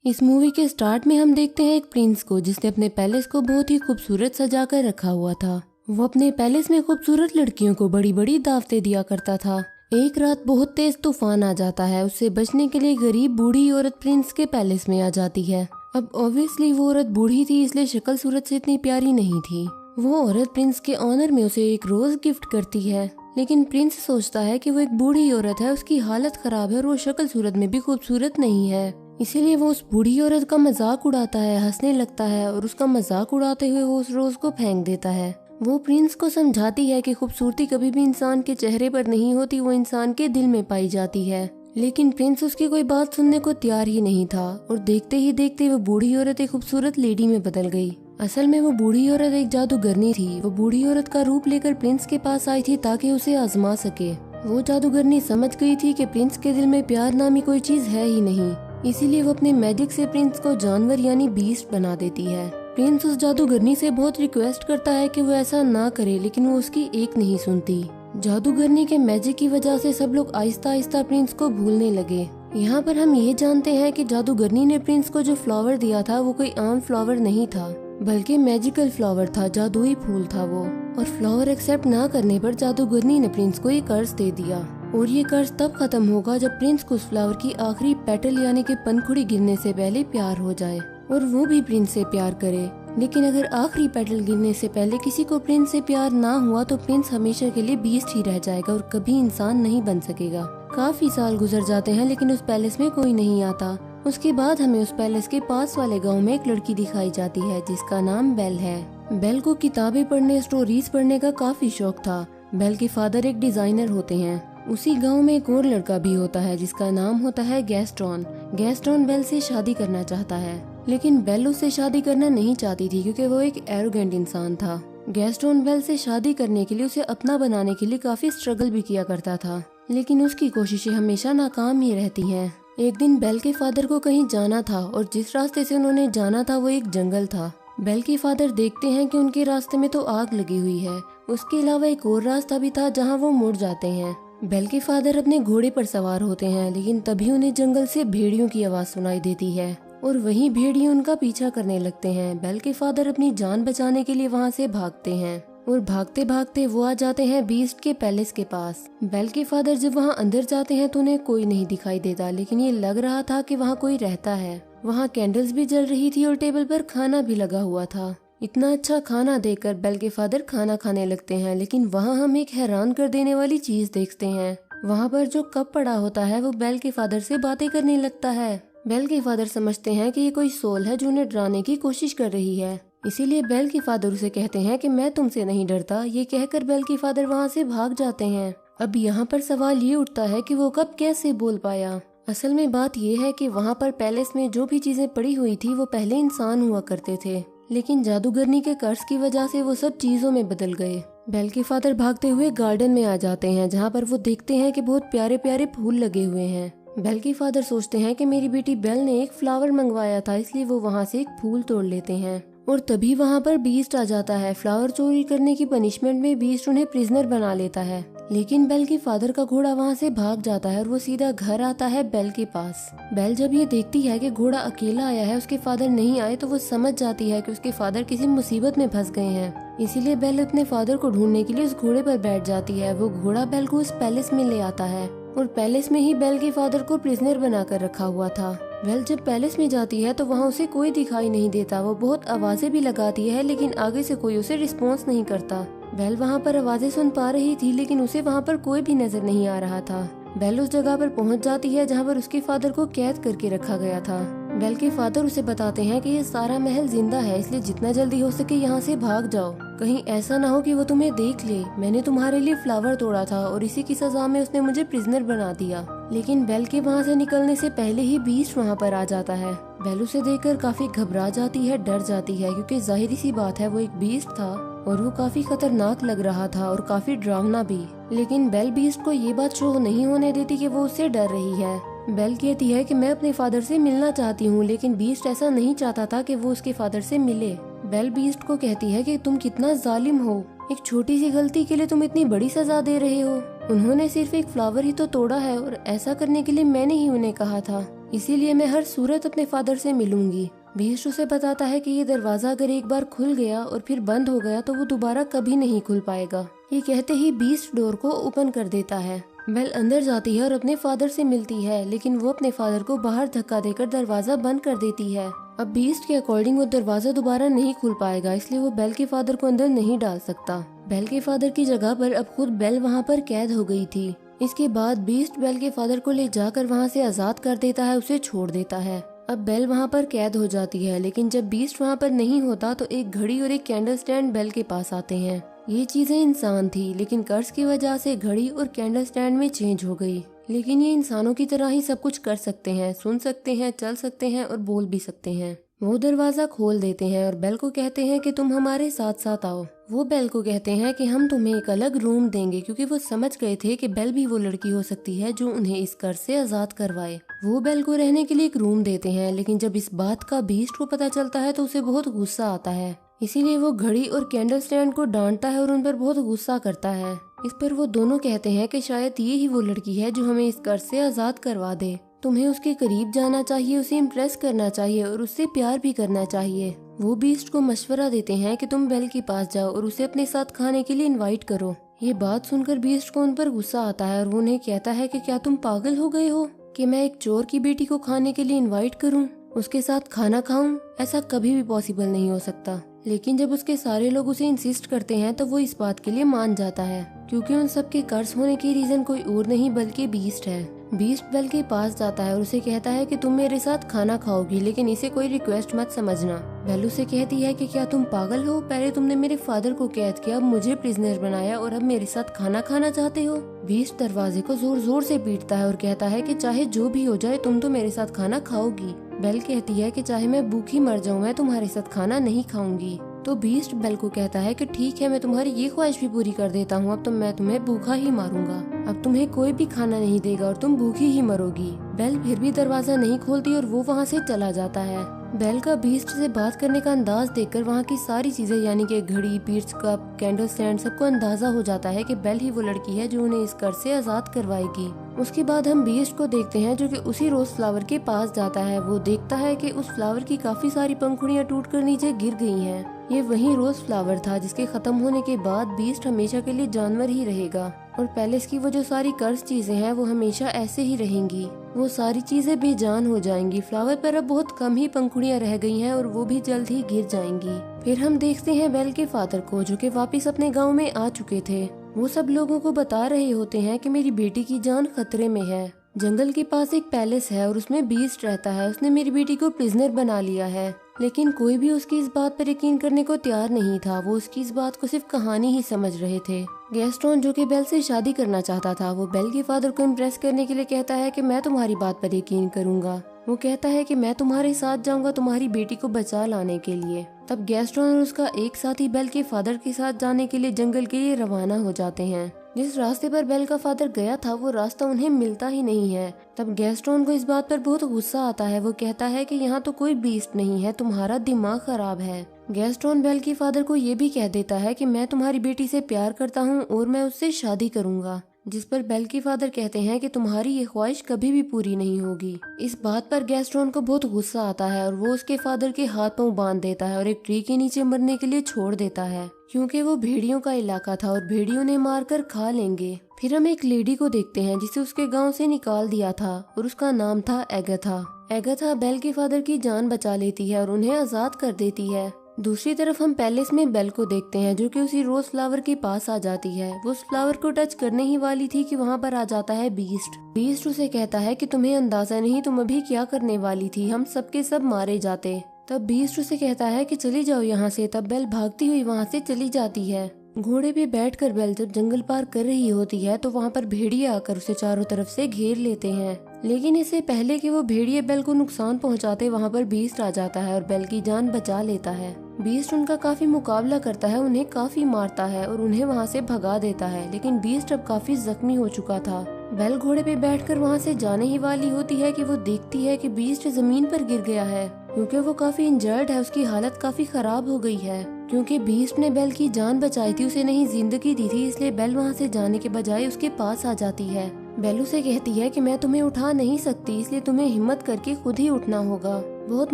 इस मूवी के स्टार्ट में हम देखते हैं एक प्रिंस को जिसने अपने पैलेस को बहुत ही खूबसूरत सजा कर रखा हुआ था। वो अपने पैलेस में खूबसूरत लड़कियों को बड़ी बड़ी दावतें दिया करता था। एक रात बहुत तेज तूफान आ जाता है। उससे बचने के लिए गरीब बूढ़ी औरत प्रिंस के पैलेस में आ जाती है। अब ऑब्वियसली वो औरत बूढ़ी थी, इसलिए शक्ल सूरत से इतनी प्यारी नहीं थी। वो औरत प्रिंस के ऑनर में उसे एक रोज गिफ्ट करती है, लेकिन प्रिंस सोचता है कि वो एक बूढ़ी औरत है, उसकी हालत खराब है और वो शक्ल सूरत में भी खूबसूरत नहीं है। इसीलिए वो उस बूढ़ी औरत का मजाक उड़ाता है, हंसने लगता है और उसका मजाक उड़ाते हुए वो उस रोज को फेंक देता है। वो प्रिंस को समझाती है कि खूबसूरती कभी भी इंसान के चेहरे पर नहीं होती, वो इंसान के दिल में पाई जाती है। लेकिन प्रिंस उसकी कोई बात सुनने को तैयार ही नहीं था और देखते ही देखते वो बूढ़ी औरत एक खूबसूरत लेडी में बदल गई। असल में वो बूढ़ी औरत एक जादूगरनी थी। वो बूढ़ी औरत का रूप लेकर प्रिंस के पास आई थी ताकि उसे आजमा सके। वो जादूगरनी समझ गई थी कि प्रिंस के दिल में प्यार नामी कोई चीज है ही नहीं, इसीलिए वो अपने मैजिक से प्रिंस को जानवर यानी बीस्ट बना देती है। प्रिंस उस जादूगरनी से बहुत रिक्वेस्ट करता है कि वो ऐसा ना करे, लेकिन वो उसकी एक नहीं सुनती। जादूगरनी के मैजिक की वजह से सब लोग आहिस्ता आहिस्ता प्रिंस को भूलने लगे। यहाँ पर हम ये जानते हैं कि जादूगरनी ने प्रिंस को जो फ्लावर दिया था वो कोई आम फ्लावर नहीं था, बल्कि मैजिकल फ्लावर था, जादुई फूल था वो। और फ्लावर एक्सेप्ट ना करने पर जादूगरनी ने प्रिंस को ये कर्ज दे दिया। और ये कर्ज तब खत्म होगा जब प्रिंस को उस फ्लावर की आखिरी पेटल यानी कि पंखुड़ी गिरने से पहले प्यार हो जाए और वो भी प्रिंस से प्यार करे। लेकिन अगर आखिरी पेटल गिरने से पहले किसी को प्रिंस से प्यार ना हुआ तो प्रिंस हमेशा के लिए बीस्ट ही रह जाएगा और कभी इंसान नहीं बन सकेगा। काफी साल गुजर जाते हैं लेकिन उस पैलेस में कोई नहीं आता। उसके बाद हमें उस पैलेस के पास वाले गांव में एक लड़की दिखाई जाती है जिसका नाम बेल है। बेल को किताबें पढ़ने, स्टोरीज पढ़ने का काफी शौक था। बेल के फादर एक डिजाइनर होते हैं। उसी गांव में एक और लड़का भी होता है जिसका नाम होता है गैस्ट्रॉन। गैस्ट्रॉन बेल से शादी करना चाहता है, लेकिन बेल उससे शादी करना नहीं चाहती थी क्योंकि वो एक एरोगेंट इंसान था। गैस्ट्रॉन बेल से शादी करने के लिए उसे अपना बनाने के लिए काफी स्ट्रगल भी किया करता था, लेकिन उसकी कोशिशें हमेशा नाकाम ही रहती हैं। एक दिन बेल के फादर को कहीं जाना था और जिस रास्ते से उन्होंने जाना था वो एक जंगल था। बेल के फादर देखते हैं कि उनके रास्ते में तो आग लगी हुई है। उसके अलावा एक और रास्ता भी था जहाँ वो मुड़ जाते हैं। बेल के फादर अपने घोड़े पर सवार होते हैं, लेकिन तभी उन्हें जंगल से भेड़ियों की आवाज सुनाई देती है और वहीं भेड़िए उनका पीछा करने लगते हैं। बेल के फादर अपनी जान बचाने के लिए वहाँ से भागते हैं और भागते भागते वो आ जाते हैं बीस्ट के पैलेस के पास। बेल के फादर जब वहाँ अंदर जाते हैं तो उन्हें कोई नहीं दिखाई देता, लेकिन ये लग रहा था कि वहाँ कोई रहता है। वहाँ कैंडल्स भी जल रही थी और टेबल पर खाना भी लगा हुआ था। इतना अच्छा खाना देखकर बेल के फादर खाना खाने लगते हैं, लेकिन वहाँ हम एक हैरान कर देने वाली चीज देखते हैं। वहाँ पर जो कप पड़ा होता है वो बेल के फादर से बातें करने लगता है। बेल के फादर समझते हैं कि ये कोई सोल है जो उन्हें डराने की कोशिश कर रही है, इसीलिए बेल के फादर उसे कहते हैं कि मैं तुमसे नहीं डरता। ये कहकर बेल के फादर वहाँ से भाग जाते हैं। अब यहाँ पर सवाल ये उठता है कि वो कब कैसे बोल पाया। असल में बात ये है कि वहाँ पर पैलेस में जो भी चीजें पड़ी हुई थी वो पहले इंसान हुआ करते थे, लेकिन जादूगरनी के कर्ज की वजह से वो सब चीजों में बदल गए। बेल के फादर भागते हुए गार्डन में आ जाते हैं जहाँ पर वो देखते हैं कि बहुत प्यारे प्यारे फूल लगे हुए हैं। बेल के फादर सोचते हैं कि मेरी बेटी बेल ने एक फ्लावर मंगवाया था, इसलिए वो वहाँ से एक फूल तोड़ लेते हैं और तभी वहाँ पर बीस्ट आ जाता है। फ्लावर चोरी करने की पनिशमेंट में बीस्ट उन्हें प्रिजनर बना लेता है, लेकिन बेल के फादर का घोड़ा वहाँ से भाग जाता है और वो सीधा घर आता है बेल के पास। बेल जब ये देखती है कि घोड़ा अकेला आया है, उसके फादर नहीं आए, तो वो समझ जाती है कि उसके फादर किसी मुसीबत में फंस गए हैं। इसीलिए बेल अपने फादर को ढूंढने के लिए उस घोड़े पर बैठ जाती है। वो घोड़ा बेल को उस पैलेस में ले आता है और पैलेस में ही बेल के फादर को प्रिजनर बनाकर रखा हुआ था। बेल जब पैलेस में जाती है तो वहाँ उसे कोई दिखाई नहीं देता। वो बहुत आवाजें भी लगाती है, लेकिन आगे से कोई उसे रिस्पॉन्स नहीं करता। बेल वहाँ पर आवाजें सुन पा रही थी, लेकिन उसे वहाँ पर कोई भी नजर नहीं आ रहा था। बेल उस जगह पर पहुँच जाती है जहाँ पर उसके फादर को कैद करके रखा गया था। बेल के फादर उसे बताते हैं कि ये सारा महल जिंदा है, इसलिए जितना जल्दी हो सके यहाँ से भाग जाओ। कहीं ऐसा ना हो कि वो तुम्हें देख ले। मैंने तुम्हारे लिए फ्लावर तोड़ा था और इसी की सजा में उसने मुझे प्रिजनर बना दिया। लेकिन बेल के वहाँ से निकलने से पहले ही बीस्ट वहाँ पर आ जाता है। बेल उसे देखकर काफी घबरा जाती है, डर जाती है, क्योंकि जाहिर सी बात है वो एक बीस्ट था और वो काफी खतरनाक लग रहा था और काफी डरावना भी। लेकिन बेल बीस्ट को ये बात शो नहीं होने देती कि वो उससे डर रही है। बेल कहती है कि मैं अपने फादर से मिलना चाहती हूँ, लेकिन बीस्ट ऐसा नहीं चाहता था कि वो उसके फादर से मिले। बेल बीस्ट को कहती है कि तुम कितना जालिम हो, एक छोटी सी गलती के लिए तुम इतनी बड़ी सजा दे रहे हो। उन्होंने सिर्फ एक फ्लावर ही तो तोड़ा है और ऐसा करने के लिए मैंने ही उन्हें कहा था। इसीलिए मैं हर सूरत अपने फादर से मिलूंगी। बीस्ट उसे बताता है कि ये दरवाजा अगर एक बार खुल गया और फिर बंद हो गया तो वो दोबारा कभी नहीं खुल पाएगा। ये कहते ही बीस्ट डोर को ओपन कर देता है। बेल अंदर जाती है और अपने फादर से मिलती है, लेकिन वो अपने फादर को बाहर धक्का देकर दरवाजा बंद कर देती है। अब बीस्ट के अकॉर्डिंग वो दरवाजा दोबारा नहीं खुल पाएगा, इसलिए वो बेल के फादर को अंदर नहीं डाल सकता। बेल के फादर की जगह पर अब खुद बेल वहाँ पर कैद हो गई थी। इसके बाद बीस्ट बेल के फादर को ले जाकर वहाँ से आजाद कर देता है, उसे छोड़ देता है। अब बेल वहाँ पर कैद हो जाती है, लेकिन जब बीस्ट वहाँ पर नहीं होता तो एक घड़ी और एक कैंडल स्टैंड बेल के पास आते हैं। ये चीजें इंसान थी, लेकिन कर्ज की वजह से घड़ी और कैंडल स्टैंड में चेंज हो गई। लेकिन ये इंसानों की तरह ही सब कुछ कर सकते हैं, सुन सकते हैं, चल सकते हैं और बोल भी सकते हैं। वो दरवाजा खोल देते हैं और बेल को कहते हैं कि तुम हमारे साथ साथ आओ। वो बेल को कहते हैं कि हम तुम्हें एक अलग रूम देंगे, क्योंकि वो समझ गए थे कि बेल भी वो लड़की हो सकती है जो उन्हें इस कर्ज से आजाद करवाए। वो बेल को रहने के लिए एक रूम देते हैं, लेकिन जब इस बात का बीस्ट को पता चलता है तो उसे बहुत गुस्सा आता है। इसीलिए वो घड़ी और कैंडल स्टैंड को डांटता है और उन पर बहुत गुस्सा करता है। इस पर वो दोनों कहते हैं कि शायद ये ही वो लड़की है जो हमें इस कर्ज से आजाद करवा दे। तुम्हें उसके करीब जाना चाहिए, उसे इम्प्रेस करना चाहिए और उससे प्यार भी करना चाहिए। वो बीस्ट को मशवरा देते हैं कि तुम बेल के पास जाओ और उसे अपने साथ खाने के लिए इनवाइट करो। ये बात सुनकर बीस्ट को उन पर गुस्सा आता है और वो उन्हें कहता है कि क्या तुम पागल हो गए हो कि मैं एक चोर की बेटी को खाने के लिए इनवाइट करूं, उसके साथ खाना खाऊं? ऐसा कभी भी पॉसिबल नहीं हो सकता। लेकिन जब उसके सारे लोग उसे इंसिस्ट करते हैं तो वो इस बात के लिए मान जाता है, क्योंकि उन सब के कर्ज होने की रीजन कोई और नहीं बल्कि बीस्ट है। बीस्ट बेल के पास जाता है और उसे कहता है कि तुम मेरे साथ खाना खाओगी, लेकिन इसे कोई रिक्वेस्ट मत समझना। बेल उसे कहती है कि क्या तुम पागल हो? पहले तुमने मेरे फादर को कैद किया, अब मुझे प्रिजनर बनाया और अब मेरे साथ खाना खाना चाहते हो? बीस्ट दरवाजे को जोर जोर से पीटता है और कहता है कि चाहे जो भी हो जाए तुम तो मेरे साथ खाना खाओगी। बेल कहती है कि चाहे मैं भूखी मर जाऊं, मैं तुम्हारे साथ खाना नहीं खाऊंगी। तो बीस्ट बेल को कहता है कि ठीक है, मैं तुम्हारी ये ख्वाहिश भी पूरी कर देता हूँ, अब तो मैं तुम्हें भूखा ही मारूंगा। अब तुम्हें कोई भी खाना नहीं देगा और तुम भूखी ही मरोगी। बेल फिर भी दरवाजा नहीं खोलती और वो वहाँ से चला जाता है। बेल का बीस्ट से बात करने का अंदाज देखकर वहाँ की सारी चीजें यानी कि घड़ी, पीट्स कप, कैंडल स्टैंड सबको अंदाजा हो जाता है कि बेल ही वो लड़की है जो उन्हें इस कर्ज से आजाद करवाएगी। उसके बाद हम बीस्ट को देखते हैं जो कि उसी रोज फ्लावर के पास जाता है। वो देखता है कि उस फ्लावर की काफी सारी पंखुड़ियाँ टूटकर नीचे गिर गई हैं। ये वही रोज फ्लावर था जिसके खत्म होने के बाद बीस्ट हमेशा के लिए जानवर ही रहेगा और पैलेस की वो जो सारी कर्ज चीजें हैं वो हमेशा ऐसे ही रहेंगी। वो सारी चीजें बेजान हो जाएंगी। फ्लावर पर अब बहुत कम ही पंखुड़ियाँ रह गई हैं और वो भी जल्द ही गिर जाएंगी। फिर हम देखते हैं बेल के फादर को जो कि वापस अपने गांव में आ चुके थे। वो सब लोगों को बता रहे होते हैं कि मेरी बेटी की जान खतरे में है। जंगल के पास एक पैलेस है और उसमें बीस्ट रहता है। उसने मेरी बेटी को प्रिजनर बना लिया है, लेकिन कोई भी उसकी इस बात पर यकीन करने को तैयार नहीं था। वो उसकी इस बात को सिर्फ कहानी ही समझ रहे थे। गैस्टोन जो कि बेल से शादी करना चाहता था, वो बेल के फादर को इम्प्रेस करने के लिए कहता है कि मैं तुम्हारी बात पर यकीन करूंगा। वो कहता है कि मैं तुम्हारे साथ जाऊंगा तुम्हारी बेटी को बचा लाने के लिए। तब गैस्टोन और उसका एक साथी बेल के फादर के साथ जाने के लिए जंगल के लिए रवाना हो जाते हैं। जिस रास्ते पर बेल का फादर गया था वो रास्ता उन्हें मिलता ही नहीं है। तब गैस्टोन को इस बात पर बहुत गुस्सा आता है। वो कहता है कि यहाँ तो कोई बीस्ट नहीं है, तुम्हारा दिमाग खराब है। गैस्टोन बेल के फादर को ये भी कह देता है कि मैं तुम्हारी बेटी से प्यार करता हूँ और मैं उससे शादी करूंगा। जिस पर बेल के फादर कहते हैं कि तुम्हारी ये ख्वाहिश कभी भी पूरी नहीं होगी। इस बात पर गैस्टोन को बहुत गुस्सा आता है और वो उसके फादर के हाथ पांव बांध देता है और एक ट्री के नीचे मरने के लिए छोड़ देता है, क्योंकि वो भेड़ियों का इलाका था और भेड़ियों ने मारकर खा लेंगे। फिर हम एक लेडी को देखते हैं जिसे उसके गांव से निकाल दिया था और उसका नाम था एगाथा। एगाथा बेल के फादर की जान बचा लेती है और उन्हें आजाद कर देती है। दूसरी तरफ हम पैलेस में बेल को देखते हैं जो कि उसी रोज फ्लावर के पास आ जाती है। वो उस फ्लावर को टच करने ही वाली थी कि वहाँ पर आ जाता है बीस्ट। बीस्ट उसे कहता है कि तुम्हें अंदाजा नहीं तुम अभी क्या करने वाली थी, हम सबके सब मारे जाते। तब बीस्ट उसे कहता है कि चली जाओ यहाँ से। तब बेल भागती हुई वहाँ से चली जाती है। घोड़े पे बैठकर बेल जब जंगल पार कर रही होती है तो वहाँ पर भेड़िए आकर उसे चारों तरफ से घेर लेते हैं, लेकिन इससे पहले कि वो भेड़िए बेल को नुकसान पहुँचाते वहाँ पर बीस्ट आ जाता है और बेल की जान बचा लेता है। बीस्ट उनका काफी मुकाबला करता है, उन्हें काफी मारता है और उन्हें वहाँ से भगा देता है, लेकिन बीस्ट अब काफी जख्मी हो चुका था। बेल घोड़े पे बैठकर वहाँ से जाने ही वाली होती है कि वो देखती है कि बीस्ट जमीन पर गिर गया है, क्योंकि वो काफी इंजर्ड है, उसकी हालत काफी खराब हो गई है। क्योंकि बीस्ट ने बेल की जान बचाई थी, उसे नहीं जिंदगी दी थी, इसलिए बेल वहाँ से जाने के बजाय उसके पास आ जाती है। बेल उसे कहती है कि मैं तुम्हें उठा नहीं सकती, इसलिए तुम्हें हिम्मत करके खुद ही उठना होगा। बहुत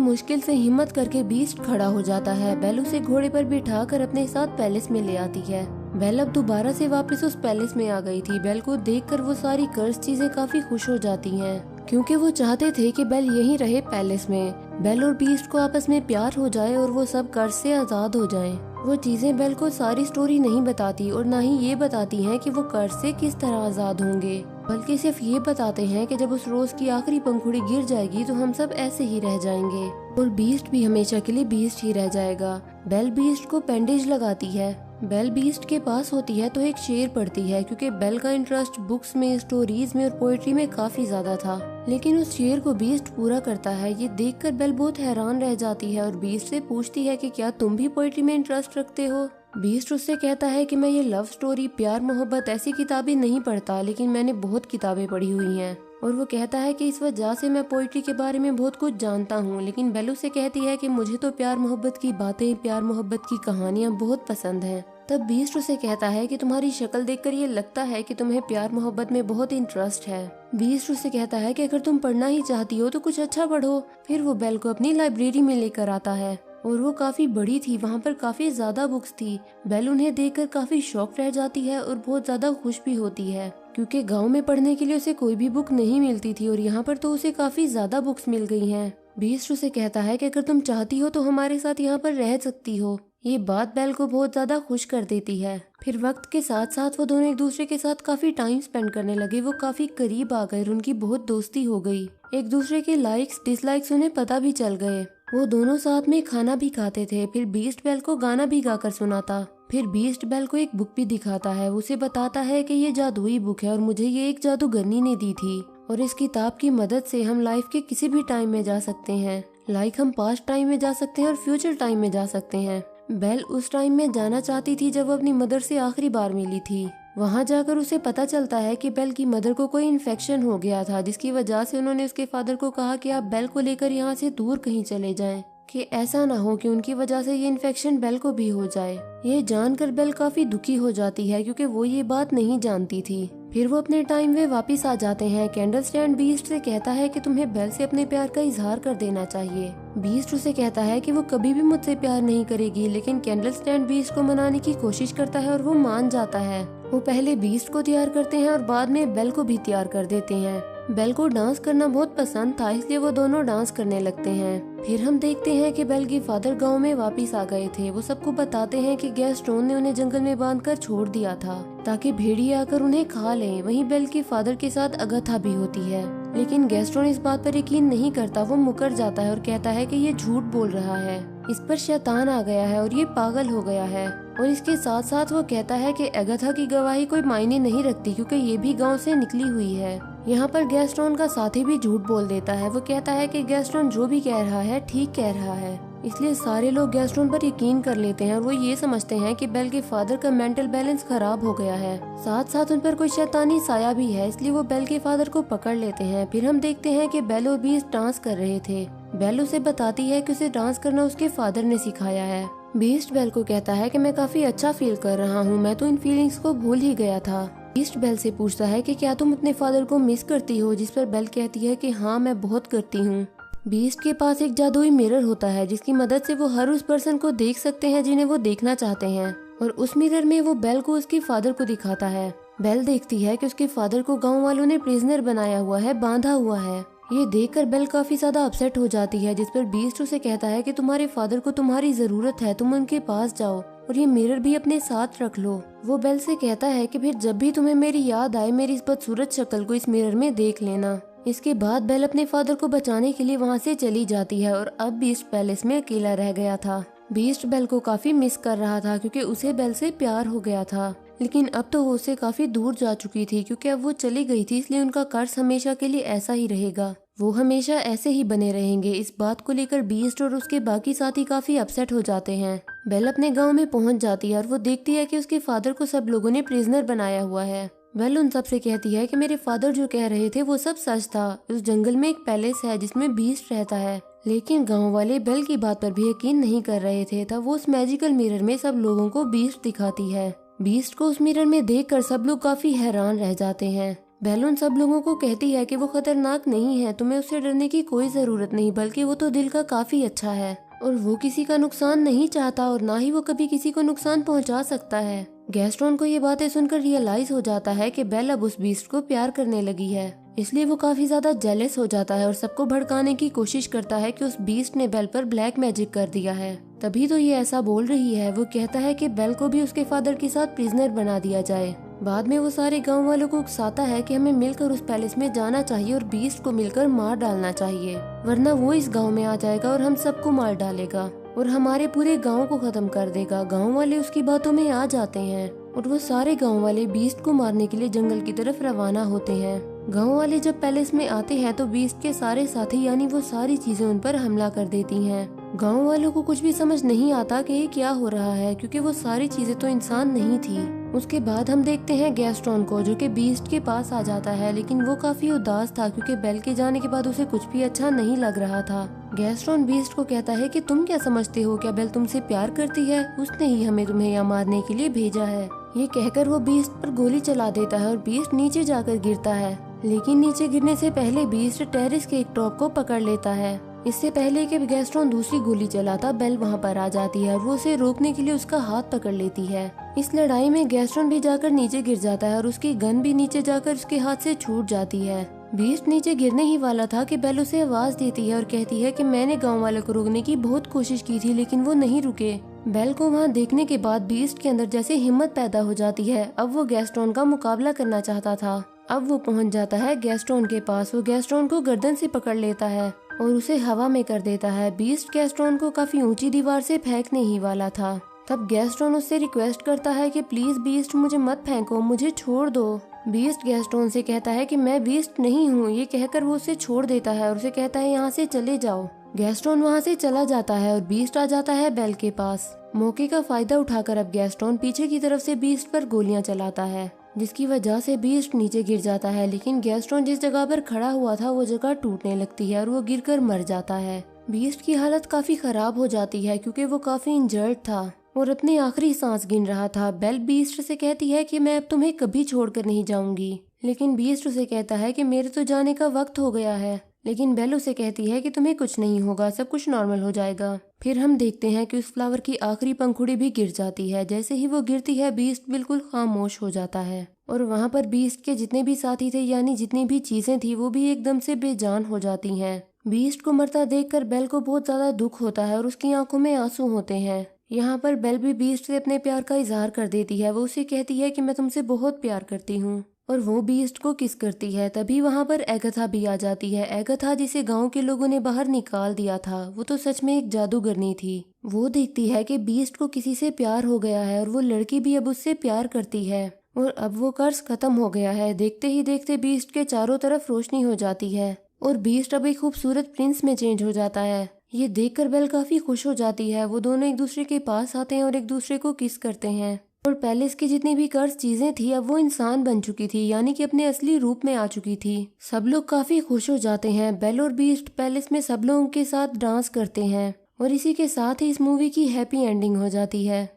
मुश्किल से हिम्मत करके बीस्ट खड़ा हो जाता है। बेल उसे घोड़े पर बिठाकर अपने साथ पैलेस में ले आती है। बेल अब दोबारा से वापस उस पैलेस में आ गई थी। बेल को देखकर वो सारी कर्ज चीजें काफी खुश हो जाती हैं, क्योंकि वो चाहते थे कि बेल यहीं रहे पैलेस में। बेल और बीस्ट को आपस में प्यार हो जाए और वो सब कर्ज से आजाद हो जाएं। वो चीजें बेल को सारी स्टोरी नहीं बताती और ना ही ये बताती हैं कि वो कर्ज से किस तरह आजाद होंगे, बल्कि सिर्फ ये बताते हैं कि जब उस रोज की आखिरी पंखुड़ी गिर जाएगी तो हम सब ऐसे ही रह जाएंगे और बीस्ट भी हमेशा के लिए बीस्ट ही रह जाएगा। बेल बीस्ट को बैंडेज लगाती है। बेल बीस्ट के पास होती है तो एक शेर पढ़ती है, क्योंकि बेल का इंटरेस्ट बुक्स में, स्टोरीज में और पोएट्री में काफी ज्यादा था। लेकिन उस शेर को बीस्ट पूरा करता है। ये देखकर बेल बहुत हैरान रह जाती है और बीस्ट से पूछती है कि क्या तुम भी पोएट्री में इंटरेस्ट रखते हो। बीस्ट उससे कहता है कि मैं ये लव स्टोरी, प्यार मोहब्बत ऐसी किताबें नहीं पढ़ता, लेकिन मैंने बहुत किताबें पढ़ी हुई हैं। और वो कहता है कि इस वजह से मैं पोइट्री के बारे में बहुत कुछ जानता हूँ। लेकिन बेल उसे कहती है कि मुझे तो प्यार मोहब्बत की बातें, प्यार मोहब्बत की कहानियाँ बहुत पसंद हैं। तब बीस्ट उसे कहता है कि तुम्हारी शक्ल देखकर ये लगता है कि तुम्हें प्यार मोहब्बत में बहुत इंटरेस्ट है। बीस्ट उसे कहता है कि अगर तुम पढ़ना ही चाहती हो तो कुछ अच्छा पढ़ो। फिर वो बेल को अपनी लाइब्रेरी में लेकर आता है और वो काफी बड़ी थी, वहाँ पर काफी ज्यादा बुक्स थी। बेल उन्हें देखकर काफी शॉक रह जाती है और बहुत ज्यादा खुश भी होती है, क्योंकि गांव में पढ़ने के लिए उसे कोई भी बुक नहीं मिलती थी और यहाँ पर तो उसे काफी ज्यादा बुक्स मिल गई हैं। बीस्ट उसे कहता है कि अगर तुम चाहती हो तो हमारे साथ यहाँ पर रह सकती हो। ये बात बेल को बहुत ज्यादा खुश कर देती है। फिर वक्त के साथ साथ वो दोनों एक दूसरे के साथ काफी टाइम स्पेंड करने लगे। वो काफी करीब आ गए और उनकी बहुत दोस्ती हो गई। एक दूसरे के लाइक्स डिसलाइक्स उन्हें पता भी चल गए। वो दोनों साथ में खाना भी खाते थे। फिर बीस्ट बेल को गाना भी गाकर सुनाता। फिर बीस्ट बेल को एक बुक भी दिखाता है। उसे बताता है कि ये जादुई बुक है और मुझे ये एक जादूगरनी ने दी थी और इस किताब की मदद से हम लाइफ के किसी भी टाइम में जा सकते हैं। लाइक हम पास्ट टाइम में जा सकते हैं और फ्यूचर टाइम में जा सकते हैं। बेल उस टाइम में जाना चाहती थी जब वो अपनी मदर से आखिरी बार मिली थी। वहाँ जाकर उसे पता चलता है कि बेल की मदर को कोई इन्फेक्शन हो गया था, जिसकी वजह से उन्होंने उसके फादर को कहा कि आप बेल को लेकर यहाँ से दूर कहीं चले जाएं, कि ऐसा ना हो कि उनकी वजह से ये इन्फेक्शन बेल को भी हो जाए। ये जानकर बेल काफी दुखी हो जाती है, क्योंकि वो ये बात नहीं जानती थी। फिर वो अपने टाइम में वापस आ जाते हैं। कैंडलस्टैंड बीस्ट से कहता है कि तुम्हें बेल से अपने प्यार का इजहार कर देना चाहिए। बीस्ट उसे कहता है कि वो कभी भी मुझसे प्यार नहीं करेगी, लेकिन कैंडलस्टैंड बीस्ट को मनाने की कोशिश करता है और वो मान जाता है। वो पहले बीस्ट को तैयार करते हैं और बाद में बेल को भी तैयार कर देते हैं। बेल को डांस करना बहुत पसंद था, इसलिए वो दोनों डांस करने लगते हैं। फिर हम देखते हैं कि बेल के फादर गांव में वापस आ गए थे। वो सबको बताते हैं कि गैस्ट्रोन ने उन्हें जंगल में बांधकर छोड़ दिया था ताकि भेड़िए आकर उन्हें खा लें। वहीं बेल के फादर के साथ अगथा भी होती है, लेकिन गैस्ट्रोन इस बात पर यकीन नहीं करता। वो मुकर जाता है और कहता है कि ये झूठ बोल रहा है, इस पर शैतान आ गया है और ये पागल हो गया है। और इसके साथ साथ वो कहता है कि अगथा की गवाही कोई मायने नहीं रखती, क्योंकि ये भी गांव से निकली हुई है। यहाँ पर गैस्ट्रोन का साथी भी झूठ बोल देता है। वो कहता है कि गैस्ट्रोन जो भी कह रहा है ठीक कह रहा है, इसलिए सारे लोग गैस्ट्रोन पर यकीन कर लेते हैं और वो ये समझते हैं कि बेल के फादर का मेंटल बैलेंस खराब हो गया है। साथ साथ उन पर कोई शैतानी साया भी है, इसलिए वो बेल के फादर को पकड़ लेते हैं। फिर हम देखते हैं कि बेल और बीस्ट डांस कर रहे थे। बेल उसे बताती है कि उसे डांस करना उसके फादर ने सिखाया है। बीस्ट बेल को कहता है कि मैं काफी अच्छा फील कर रहा हूँ, मैं तो इन फीलिंग्स को भूल ही गया था। बीस्ट बेल से पूछता है कि क्या तुम अपने फादर को मिस करती हो, जिस पर बेल कहती है कि हाँ मैं बहुत करती हूँ। बीस्ट के पास एक जादुई मिरर होता है, जिसकी मदद से वो हर उस पर्सन को देख सकते हैं जिन्हें वो देखना चाहते हैं, और उस मिरर में वो बेल को उसके फादर को दिखाता है। बेल देखती है कि उसके फादर को गाँव वालों ने प्रिजनर बनाया हुआ है, बांधा हुआ है। ये देखकर बेल काफी ज्यादा अपसेट हो जाती है, जिस पर बीस्ट उसे कहता है कि तुम्हारे फादर को तुम्हारी जरूरत है, तुम उनके पास जाओ और ये मिरर भी अपने साथ रख लो। वो बेल से कहता है कि फिर जब भी तुम्हें मेरी याद आए मेरी इस बदसूरत शक्ल को इस मिरर में देख लेना। इसके बाद बेल अपने फादर को बचाने के लिए वहाँ से चली जाती है और अब बीस्ट पैलेस में अकेला रह गया था। बीस्ट बेल को काफी मिस कर रहा था, क्योंकि उसे बेल से प्यार हो गया था, लेकिन अब तो वो उससे काफी दूर जा चुकी थी, क्योंकि अब वो चली गई थी। इसलिए उनका कर्ज हमेशा के लिए ऐसा ही रहेगा, वो हमेशा ऐसे ही बने रहेंगे। इस बात को लेकर बीस्ट और उसके बाकी साथी काफी अपसेट हो जाते हैं। बेल अपने गांव में पहुंच जाती है और वो देखती है कि उसके फादर को सब लोगों ने प्रिजनर बनाया हुआ है। बेल उन सब से कहती है कि मेरे फादर जो कह रहे थे वो सब सच था। उस जंगल में एक पैलेस है जिसमें बीस्ट रहता है, लेकिन गांव वाले बेल की बात पर भी यकीन नहीं कर रहे थे। तब वो उस मैजिकल मिरर में सब लोगों को बीस्ट दिखाती है। बीस्ट को उस मिरर में देखकर सब लोग काफी हैरान रह जाते हैं। बेल उन सब लोगों को कहती है कि वो खतरनाक नहीं है, तुम्हें उससे डरने की कोई जरूरत नहीं, बल्कि वो तो दिल का काफी अच्छा है और वो किसी का नुकसान नहीं चाहता और ना ही वो कभी किसी को नुकसान पहुंचा सकता है। गैस्ट्रोन को ये बातें सुनकर रियलाइज हो जाता है कि बेल अब उस बीस्ट को प्यार करने लगी है, इसलिए वो काफी ज्यादा जेलस हो जाता है और सबको भड़काने की कोशिश करता है कि उस बीस्ट ने बेल पर ब्लैक मैजिक कर दिया है। तभी तो ये ऐसा बोल रही है। वो कहता है कि बेल को भी उसके फादर के साथ प्रिजनर बना दिया जाए। बाद में वो सारे गांव वालों को उकसाता है कि हमें मिलकर उस पैलेस में जाना चाहिए और बीस्ट को मिलकर मार डालना चाहिए, वरना वो इस गांव में आ जाएगा और हम सबको मार डालेगा और हमारे पूरे गांव को खत्म कर देगा। गांव वाले उसकी बातों में आ जाते हैं और वो सारे गांव वाले बीस्ट को मारने के लिए जंगल की तरफ रवाना होते हैं। गांव वाले जब पैलेस में आते हैं तो बीस्ट के सारे साथी यानी वो सारी चीजें उन पर हमला कर देती हैं। गांव वालों को कुछ भी समझ नहीं आता कि ये क्या हो रहा है, क्योंकि वो सारी चीजें तो इंसान नहीं थी। उसके बाद हम देखते हैं गैस्ट्रोन को, जो कि बीस्ट के पास आ जाता है, लेकिन वो काफी उदास था क्योंकि बेल के जाने के बाद उसे कुछ भी अच्छा नहीं लग रहा था। गैस्ट्रोन बीस्ट को कहता है कि तुम क्या समझते हो, क्या बेल तुमसे प्यार करती है? उसने ही हमें तुम्हें यहाँ मारने के लिए भेजा है। ये कहकर वो बीस्ट पर गोली चला देता है और बीस्ट नीचे जाकर गिरता है, लेकिन नीचे गिरने से पहले बीस्ट टेरेस के एक टॉप को पकड़ लेता है। इससे पहले कि गैस्ट्रोन दूसरी गोली चलाता, बेल वहाँ पर आ जाती है और वो उसे रोकने के लिए उसका हाथ पकड़ लेती है। इस लड़ाई में गैस्ट्रोन भी जाकर नीचे गिर जाता है और उसकी गन भी नीचे जाकर उसके हाथ से छूट जाती है। बीस्ट नीचे गिरने ही वाला था कि बेल उसे आवाज देती है और कहती है कि मैंने गांव वालों को रोकने की बहुत कोशिश की थी, लेकिन वो नहीं रुके। बेल को वहाँ देखने के बाद बीस्ट के अंदर जैसे हिम्मत पैदा हो जाती है। अब वो गैस्ट्रोन का मुकाबला करना चाहता था। अब वो पहुँच जाता है गैस्ट्रोन के पास। वो गैस्ट्रोन को गर्दन से पकड़ लेता है और उसे हवा में कर देता है। बीस्ट गैस्ट्रोन को काफी ऊंची दीवार से फेंकने ही वाला था। तब गैस्ट्रोन उससे रिक्वेस्ट करता है कि प्लीज बीस्ट मुझे मत फेंको, मुझे छोड़ दो। बीस्ट गैस्ट्रोन से कहता है कि मैं बीस्ट नहीं हूँ। ये कहकर वो उसे छोड़ देता है और उसे कहता है यहाँ से चले जाओ। गैस्ट्रोन वहाँ से चला जाता है और बीस्ट आ जाता है बेल के पास। मौके का फायदा उठाकर अब गैस्ट्रोन पीछे की तरफ से बीस्ट पर गोलियां चलाता है, जिसकी वजह से बीस्ट नीचे गिर जाता है। लेकिन गैस्ट्रोन जिस जगह पर खड़ा हुआ था वो जगह टूटने लगती है और वो गिरकर मर जाता है। बीस्ट की हालत काफी खराब हो जाती है क्योंकि वो काफी इंजर्ड था और अपनी आखिरी सांस गिन रहा था। बेल बीस्ट से कहती है कि मैं अब तुम्हें कभी छोड़कर नहीं जाऊंगी, लेकिन बीस्ट उसे कहता है कि मेरे तो जाने का वक्त हो गया है। लेकिन बेल उसे कहती है कि तुम्हें कुछ नहीं होगा, सब कुछ नॉर्मल हो जाएगा। फिर हम देखते हैं कि उस फ्लावर की आखिरी पंखुड़ी भी गिर जाती है। जैसे ही वो गिरती है बीस्ट बिल्कुल खामोश हो जाता है और वहाँ पर बीस्ट के जितने भी साथी थे यानी जितनी भी चीजें थी वो भी एकदम से बेजान हो जाती हैं। बीस्ट को मरता देखकर बेल को बहुत ज्यादा दुख होता है और उसकी आंखों में आंसू होते हैं। यहाँ पर बेल भी बीस्ट से अपने प्यार का इजहार कर देती है। वो उसे कहती है कि मैं तुमसे बहुत प्यार करती हूँ और वो बीस्ट को किस करती है। तभी वहाँ पर एगथा भी आ जाती है। एगथा जिसे गांव के लोगों ने बाहर निकाल दिया था, वो तो सच में एक जादूगरनी थी। वो देखती है कि बीस्ट को किसी से प्यार हो गया है और वो लड़की भी अब उससे प्यार करती है और अब वो कर्ज खत्म हो गया है। देखते ही देखते बीस्ट के चारों तरफ रोशनी हो जाती है और बीस्ट अब एक खूबसूरत प्रिंस में चेंज हो जाता है। ये देखकर बेल काफी खुश हो जाती है। वो दोनों एक दूसरे के पास आते हैं और एक दूसरे को किस करते हैं और पैलेस की जितनी भी कर्ज चीजें थी अब वो इंसान बन चुकी थी, यानी कि अपने असली रूप में आ चुकी थी। सब लोग काफी खुश हो जाते हैं। बेल और बीस्ट पैलेस में सब लोगों के साथ डांस करते हैं और इसी के साथ ही इस मूवी की हैप्पी एंडिंग हो जाती है।